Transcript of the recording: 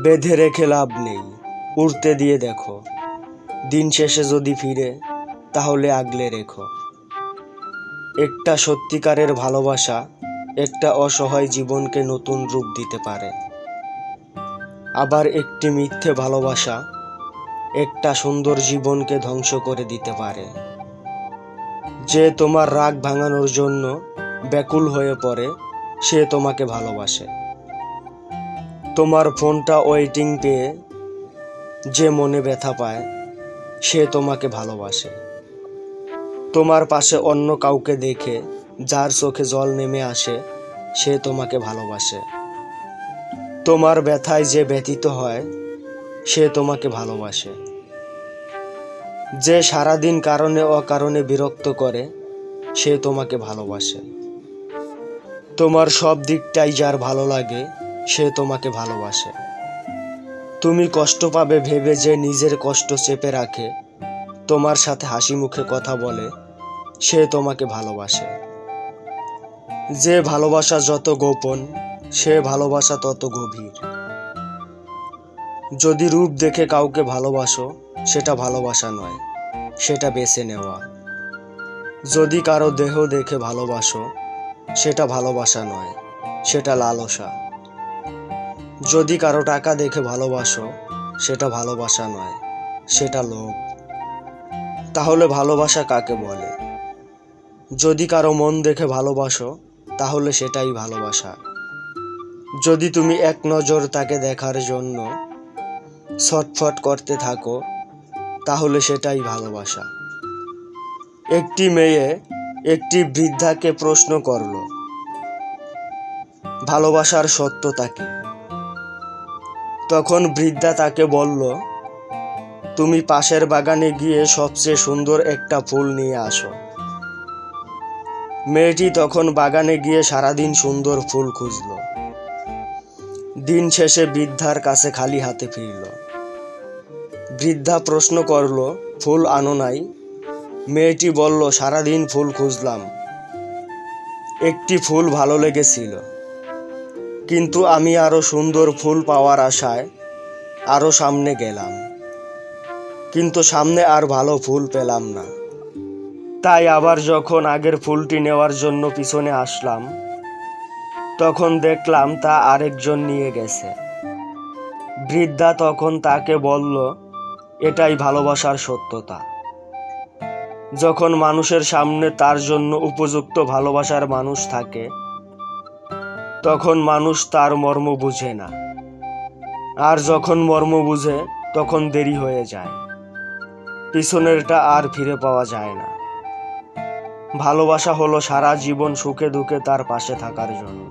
বেঁধে রেখে লাভ নেই, উড়তে দিয়ে দেখো। দিন শেষে যদি ফিরে, তাহলে আগলে রেখো। একটা সত্যিকারের ভালোবাসা একটা অসহায় জীবনকে নতুন রূপ দিতে পারে। আবার একটি মিথ্যে ভালোবাসা একটা সুন্দর জীবনকে ধ্বংস করে দিতে পারে। যে তোমার রাগ ভাঙানোর জন্য ব্যাকুল হয়ে পড়ে, সে তোমাকে ভালোবাসে। তোমার ফোনটা ওয়েটিং পেয়ে যে মনে ব্যথা পায়, সে তোমাকে ভালোবাসে। তোমার পাশে অন্য কাউকে দেখে যার চোখে জল নেমে আসে, সে তোমাকে ভালোবাসে। তোমার ব্যথায় যে ব্যথিত হয়, সে তোমাকে ভালোবাসে। যে সারাদিন কারণে অকারণে বিরক্ত করে, সে তোমাকে ভালোবাসে। তোমার সব দিকটাই যার ভালো লাগে, সে তোমাকে ভালোবাসে। তুমি কষ্ট পাবে ভেবে যে নিজের কষ্ট চেপে রাখে, তোমার সাথে হাসি মুখে কথা বলে, সে তোমাকে ভালোবাসে। যে ভালোবাসা যত গোপন, সে ভালোবাসা তত গভীর। যদি রূপ দেখে কাউকে ভালোবাসো, সেটা ভালোবাসা নয়, সেটা বেছে নেওয়া। যদি কারো দেহ দেখে ভালোবাসো, সেটা ভালোবাসা নয়, সেটা লালসা। যদি কারো টাকা দেখে ভালোবাসো, সেটা ভালোবাসা নয়, সেটা লোভ। তাহলে ভালোবাসা কাকে বলে? যদি কারো মন দেখে ভালোবাসো, তাহলে সেটাই ভালোবাসা। যদি তুমি এক নজর তাকে দেখার জন্য ছটফট করতে থাকো, তাহলে সেটাই ভালোবাসা। একটি মেয়ে একটি বৃদ্ধাকে প্রশ্ন করল, ভালোবাসার সত্যতা কি? তখন বৃদ্ধা তাকে বলল, তুমি পাশের বাগানে গিয়ে সবচেয়ে সুন্দর একটা ফুল নিয়ে আসো। মেয়েটি তখন বাগানে গিয়ে সারাদিন সুন্দর ফুল খুঁজল। দিন শেষে বৃদ্ধার কাছে খালি হাতে ফিরল। বৃদ্ধা প্রশ্ন করল, ফুল আনো নাই? মেয়েটি বলল, সারাদিন ফুল খুঁজলাম, একটি ফুল ভালো লেগেছিল, কিন্তু আমি আরো সুন্দর ফুল পাওয়ার আশায় আরো সামনে গেলাম, কিন্তু সামনে আর ভালো ফুল পেলাম না। তাই আবার যখন আগের ফুলটি নেওয়ার জন্য পিছনে আসলাম, তখন দেখলাম তা আরেকজন নিয়ে গেছে। বৃদ্ধা তখন তাকে বলল, এটাই ভালোবাসার সত্যতা। যখন মানুষের সামনে তার জন্য উপযুক্ত ভালোবাসার মানুষ থাকে, তখন মানুষ তার মর্ম বুঝে না। আর যখন মর্ম বুঝে, তখন দেরি হয়ে যায়, পিছনেরটা আর ফিরে পাওয়া যায় না। ভালোবাসা হলো সারা জীবন সুখে দুঃখে তার পাশে থাকার জন্য।